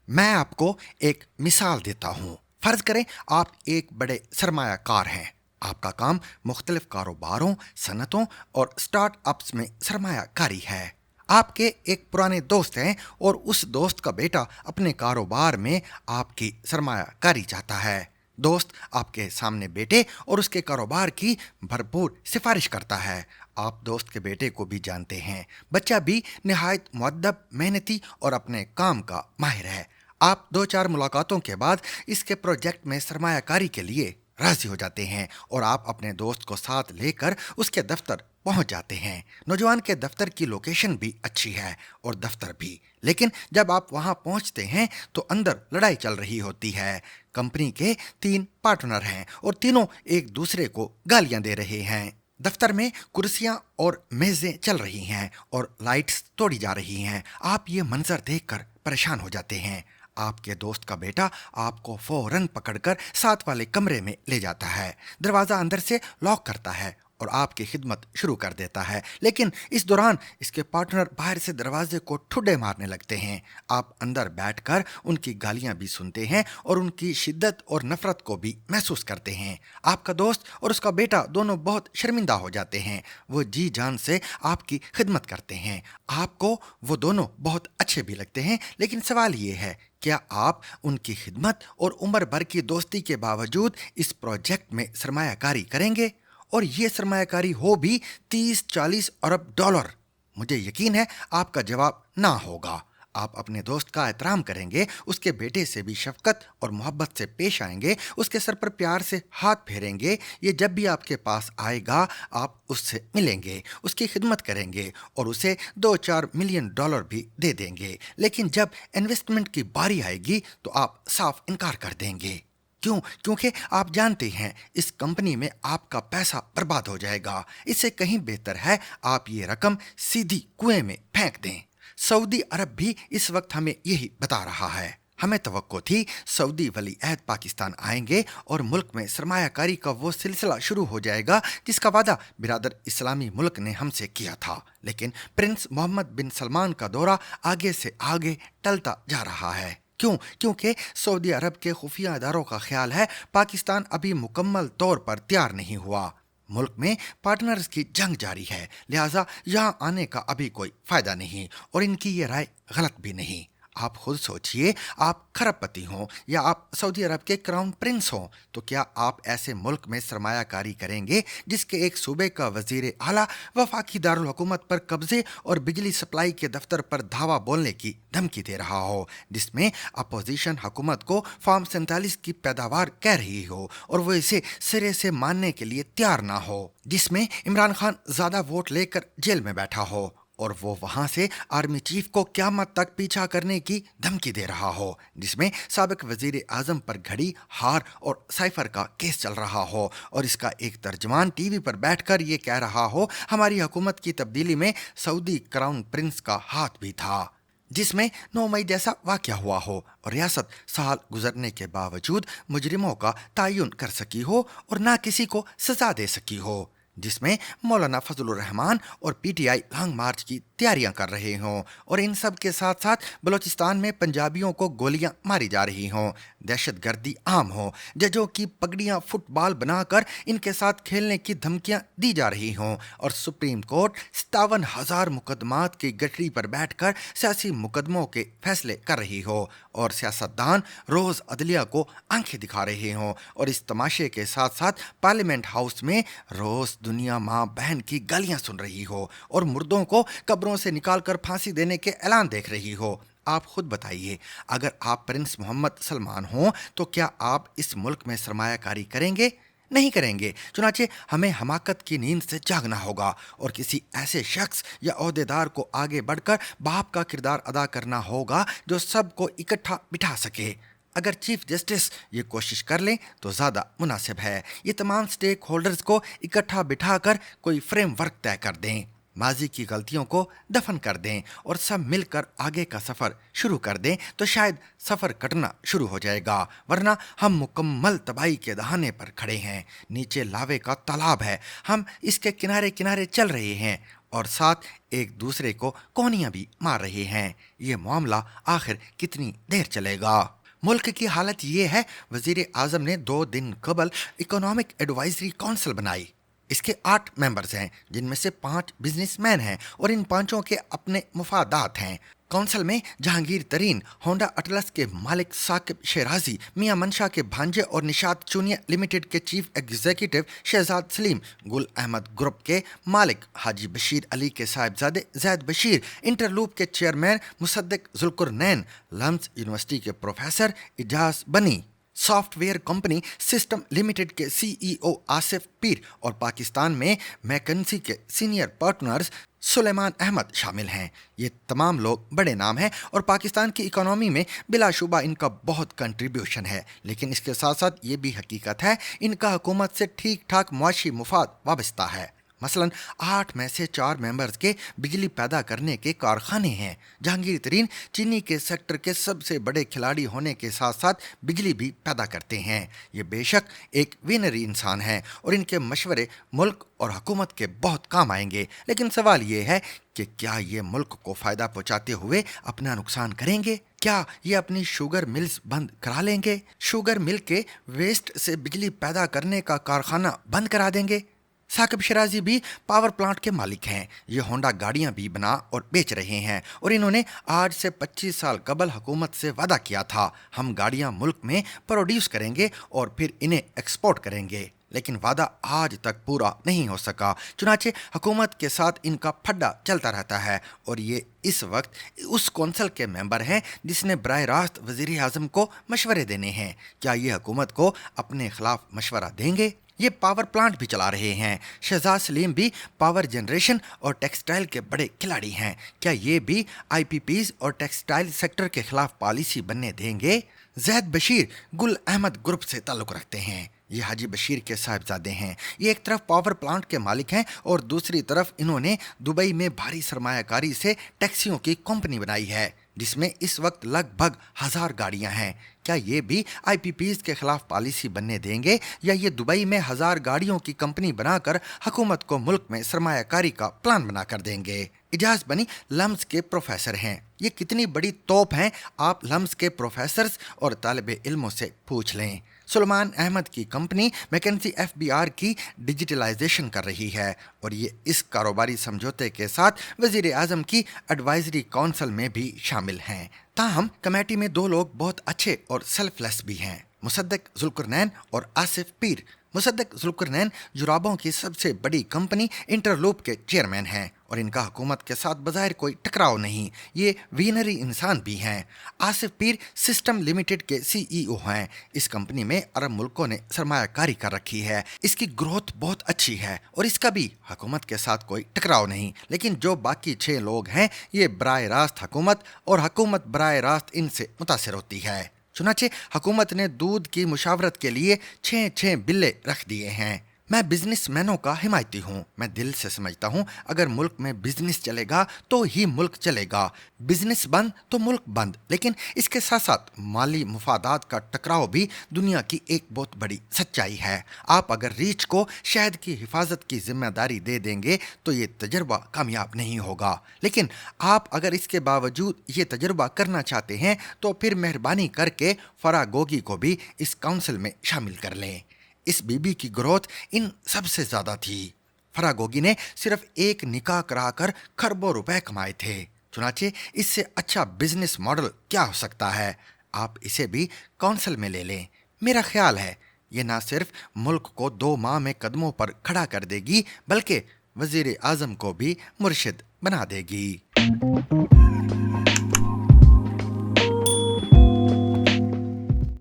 मैं आपको एक मिसाल देता हूँ। फ़र्ज़ करें आप एक बड़े सरमायाकार हैं। आपका काम मुख्तलिफ कारोबारों, सनतों और स्टार्टअप्स में सरमायाकारी है। आपके एक पुराने दोस्त हैं और उस दोस्त का बेटा अपने कारोबार में आपकी सरमायाकारी चाहता है। दोस्त आपके सामने बेटे और उसके कारोबार की भरपूर सिफारिश करता है। आप दोस्त के बेटे को भी जानते हैं। बच्चा भी निहायत मुअद्दब, मेहनती और अपने काम का माहिर है। आप दो चार मुलाकातों के बाद इसके प्रोजेक्ट में सरमायाकारी के लिए राजी हो जाते हैं और आप अपने दोस्त को साथ लेकर उसके दफ्तर पहुंच जाते हैं। नौजवान के दफ्तर की लोकेशन भी अच्छी है और दफ्तर भी। लेकिन जब आप वहां पहुंचते हैं तो अंदर लड़ाई चल रही होती है। कंपनी के तीन पार्टनर हैं और तीनों एक दूसरे को गालियां दे रहे हैं। दफ्तर में कुर्सियां और मेजें चल रही हैं और लाइट्स तोड़ी जा रही हैं। आप ये मंजर देखकर परेशान हो जाते हैं। आपके दोस्त का बेटा आपको फौरन पकड़कर साथ वाले कमरे में ले जाता है, दरवाज़ा अंदर से लॉक करता है और आपकी खिदमत शुरू कर देता है। लेकिन इस दौरान इसके पार्टनर बाहर से दरवाजे को ठुड्डे मारने लगते हैं। आप अंदर बैठकर उनकी गालियां भी सुनते हैं और उनकी शिद्दत और नफरत को भी महसूस करते हैं। आपका दोस्त और उसका बेटा दोनों बहुत शर्मिंदा हो जाते हैं। वो जी जान से आपकी खिदमत करते हैं। आपको वो दोनों बहुत अच्छे भी लगते हैं। लेकिन सवाल ये है, क्या आप उनकी खिदमत और उम्र भर की दोस्ती के बावजूद इस प्रोजेक्ट में सरमायाकारी करेंगे? और ये सरमायाकारी हो भी 30-40 अरब डॉलर। मुझे यकीन है आपका जवाब ना होगा। आप अपने दोस्त का एहतराम करेंगे, उसके बेटे से भी शफकत और मोहब्बत से पेश आएंगे, उसके सर पर प्यार से हाथ फेरेंगे। ये जब भी आपके पास आएगा आप उससे मिलेंगे, उसकी खिदमत करेंगे और उसे 2-4 मिलियन डॉलर भी दे देंगे। लेकिन जब इन्वेस्टमेंट की बारी आएगी तो आप साफ इनकार कर देंगे। क्यों? क्योंकि आप जानते हैं इस कंपनी में आपका पैसा बर्बाद हो जाएगा। इससे कहीं बेहतर है आप ये रकम सीधी कुएं में फेंक दें। सऊदी अरब भी इस वक्त हमें यही बता रहा है। हमें तवक्को थी सऊदी वली अहद पाकिस्तान आएंगे और मुल्क में सरमायाकारी का वो सिलसिला शुरू हो जाएगा जिसका वादा बिरादर इस्लामी मुल्क ने हमसे किया था। लेकिन प्रिंस मोहम्मद बिन सलमान का दौरा आगे से आगे टलता जा रहा है। क्यों? क्योंकि सऊदी अरब के खुफिया इदारों का ख्याल है पाकिस्तान अभी मुकम्मल तौर पर तैयार नहीं हुआ। मुल्क में पार्टनर्स की जंग जारी है, लिहाजा यहाँ आने का अभी कोई फायदा नहीं और इनकी ये राय गलत भी नहीं। आप खुद सोचिए, आप खरबपति हों या आप सऊदी अरब के क्राउन प्रिंस हों, तो क्या आप ऐसे मुल्क में सरमायाकारी करेंगे जिसके एक सूबे का वजीर आला वफाकी दारुल हुकूमत पर कब्जे और बिजली सप्लाई के दफ्तर पर धावा बोलने की धमकी दे रहा हो, जिसमें अपोजिशन हुकूमत को फार्म 47 की पैदावार कह रही हो और वो इसे सिरे से मानने के लिए तैयार ना हो, जिसमें इमरान खान ज़्यादा वोट लेकर जेल में बैठा हो और वो वहां से आर्मी चीफ को क़यामत तक पीछा करने की धमकी दे रहा हो, जिसमें साबिक वजीर आजम पर घड़ी, हार और साइफर का केस चल रहा हो और इसका एक तर्जमान टीवी पर बैठकर ये कह रहा हो हमारी हुकूमत की तब्दीली में सऊदी क्राउन प्रिंस का हाथ भी था, जिसमें 9 मई जैसा वाक़या हुआ हो और रियासत साल गुजरने के बावजूद मुजरिमों का तयन कर सकी हो और ना किसी को सजा दे सकी हो, जिसमें मौलाना फजलुर रहमान और पीटीआई लॉन्ग मार्च की तैयारियां कर रहे हों और इन सब के साथ साथ बलूचिस्तान में पंजाबियों को गोलियां मारी जा रही हों, दहशत गर्दी आम हो, जजों की पगड़ियां फुटबॉल बनाकर इनके साथ खेलने की धमकियां दी जा रही हों और सुप्रीम कोर्ट 57,000 मुकदमात की गठरी पर बैठकर सियासी मुकदमों के फैसले कर रही हो और सियासतदान रोज़ अदलिया को आंखें दिखा रहे हों और इस तमाशे के साथ साथ पार्लियामेंट हाउस में रोज़ दुनिया माँ बहन की गालियां सुन रही हो और मुर्दों को कब्रों से निकालकर फांसी देने के ऐलान देख रही हो। आप खुद बताइए, अगर आप प्रिंस मोहम्मद सलमान हों तो क्या आप इस मुल्क में सरमायाकारी करेंगे? नहीं करेंगे। चुनाचे हमें हमाकत की नींद से जागना होगा और किसी ऐसे शख्स या ओहदेदार को आगे बढ़कर बाप का किरदार अदा करना होगा जो सबको इकट्ठा बिठा सके। अगर चीफ जस्टिस ये कोशिश कर लें तो ज़्यादा मुनासिब है। ये तमाम स्टेक होल्डर्स को इकट्ठा बिठाकर कोई फ्रेम वर्क तय कर दें। ماضی کی غلطیوں کو دفن کر دیں اور سب مل کر آگے کا سفر شروع کر دیں تو شاید سفر کٹنا شروع ہو جائے گا، ورنہ ہم مکمل تباہی کے دہانے پر کھڑے ہیں۔ نیچے لاوے کا تالاب ہے، ہم اس کے کنارے کنارے چل رہے ہیں اور ساتھ ایک دوسرے کو کونیاں بھی مار رہے ہیں۔ یہ معاملہ آخر کتنی دیر چلے گا؟ ملک کی حالت یہ ہے، وزیر اعظم نے 2 دن قبل اکنامک ایڈوائزری کونسل بنائی۔ اس کے 8 ممبرز ہیں، جن میں سے 5 بزنس مین ہیں اور ان 5 کے اپنے مفادات ہیں۔ کونسل میں جہانگیر ترین، ہونڈا اٹلس کے مالک ثاقب شیرازی، میاں منشا کے بھانجے اور نشاط چونیہ لمیٹڈ کے چیف ایگزیکٹو شہزاد سلیم، گل احمد گروپ کے مالک حاجی بشیر علی کے صاحبزادے زید بشیر، انٹرلوپ کے چیئرمین مصدق ذوالقرنین، لمز یونیورسٹی کے پروفیسر اعجاز بنی، soft where company system limited کے سی ای او آصف پیر اور پاکستان میں میکنسی کے سینئر پارٹنرز سلیمان احمد شامل ہیں۔ یہ تمام لوگ بڑے نام ہیں اور پاکستان کی اکانومی میں بلا شبہ ان کا بہت کنٹریبیوشن ہے، لیکن اس کے ساتھ ساتھ یہ بھی حقیقت ہے ان کا حکومت سے ٹھیک ٹھاک معاشی مفاد وابستہ ہے۔ مثلا 8 میں سے 4 ممبرز کے بجلی پیدا کرنے کے کارخانے ہیں۔ جہانگیر ترین چینی کے سیکٹر کے سب سے بڑے کھلاڑی ہونے کے ساتھ ساتھ بجلی بھی پیدا کرتے ہیں۔ یہ بے شک ایک وینری انسان ہیں اور ان کے مشورے ملک اور حکومت کے بہت کام آئیں گے، لیکن سوال یہ ہے کہ کیا یہ ملک کو فائدہ پہنچاتے ہوئے اپنا نقصان کریں گے؟ کیا یہ اپنی شوگر ملز بند کرا لیں گے؟ شوگر مل کے ویسٹ سے بجلی پیدا کرنے کا کارخانہ بند کرا دیں گے؟ ثاقب شیرازی بھی پاور پلانٹ کے مالک ہیں۔ یہ ہونڈا گاڑیاں بھی بنا اور بیچ رہے ہیں اور انہوں نے آج سے 25 سال قبل حکومت سے وعدہ کیا تھا، ہم گاڑیاں ملک میں پروڈیوس کریں گے اور پھر انہیں ایکسپورٹ کریں گے، لیکن وعدہ آج تک پورا نہیں ہو سکا۔ چنانچہ حکومت کے ساتھ ان کا پھڈا چلتا رہتا ہے اور یہ اس وقت اس کونسل کے ممبر ہیں جس نے براہ راست وزیر اعظم کو مشورے دینے ہیں۔ کیا یہ حکومت کو اپنے خلاف مشورہ دیں گے؟ یہ پاور پلانٹ بھی چلا رہے ہیں۔ شہزاد سلیم بھی پاور جنریشن اور ٹیکسٹائل کے بڑے کھلاڑی ہیں۔ کیا یہ بھی آئی پی پیز اور ٹیکسٹائل سیکٹر کے خلاف پالیسی بننے دیں گے؟ زید بشیر گل احمد گروپ سے تعلق رکھتے ہیں۔ یہ حاجی بشیر کے صاحبزادے ہیں۔ یہ ایک طرف پاور پلانٹ کے مالک ہیں اور دوسری طرف انہوں نے دبئی میں بھاری سرمایہ کاری سے ٹیکسیوں کی کمپنی بنائی ہے جس میں اس وقت لگ بھگ 1000 گاڑیاں ہیں۔ کیا یہ بھی آئی پی پیز کے خلاف پالیسی بننے دیں گے یا یہ دبئی میں 1000 گاڑیوں کی کمپنی بنا کر حکومت کو ملک میں سرمایہ کاری کا پلان بنا کر دیں گے؟ اعجاز بنی لمز کے پروفیسر ہیں۔ یہ کتنی بڑی توپ ہیں، آپ لمز کے پروفیسرز اور طالب علموں سے پوچھ لیں۔ سلیمان احمد کی کمپنی میکنسی ایف بی آر کی ڈیجیٹلائزیشن کر رہی ہے اور یہ اس کاروباری سمجھوتے کے ساتھ وزیر اعظم کی ایڈوائزری کونسل میں بھی شامل ہیں۔ تاہم کمیٹی میں 2 لوگ بہت اچھے اور سیلف لیس بھی ہیں، مصدق ذوالقرنین اور آصف پیر۔ مصدق ذوالقرنین جرابوں کی سب سے بڑی کمپنی انٹرلوپ کے چیئرمین ہیں اور ان کا حکومت کے ساتھ بظاہر کوئی ٹکراؤ نہیں، یہ وینری انسان بھی ہیں۔ آصف پیر سسٹم لمیٹڈ کے سی ای او ہیں۔ اس کمپنی میں عرب ملکوں نے سرمایہ کاری کر رکھی ہے، اس کی گروتھ بہت اچھی ہے اور اس کا بھی حکومت کے ساتھ کوئی ٹکراؤ نہیں، لیکن جو باقی 6 لوگ ہیں یہ براہ راست حکومت اور حکومت براہ راست ان سے متاثر ہوتی ہے۔ چنانچہ حکومت نے دودھ کی مشاورت کے لیے 6 بلے رکھ دیے ہیں۔ میں بزنس مینوں کا حمایتی ہوں، میں دل سے سمجھتا ہوں اگر ملک میں بزنس چلے گا تو ہی ملک چلے گا، بزنس بند تو ملک بند، لیکن اس کے ساتھ ساتھ مالی مفادات کا ٹکراؤ بھی دنیا کی ایک بہت بڑی سچائی ہے۔ آپ اگر ریچھ کو شہد کی حفاظت کی ذمہ داری دے دیں گے تو یہ تجربہ کامیاب نہیں ہوگا، لیکن آپ اگر اس کے باوجود یہ تجربہ کرنا چاہتے ہیں تو پھر مہربانی کر کے فرا گوگی کو بھی اس کونسل میں شامل کر لیں۔ اس بی بی کی گروتھ ان سب سے زیادہ تھی۔ فرا گوگی نے صرف ایک نکاح کرا کر کھربوں روپے کمائے تھے، چنانچہ اس سے اچھا بزنس ماڈل کیا ہو سکتا ہے؟ آپ اسے بھی کونسل میں لے لیں۔ میرا خیال ہے یہ نہ صرف ملک کو 2 ماہ میں قدموں پر کھڑا کر دے گی بلکہ وزیر اعظم کو بھی مرشد بنا دے گی۔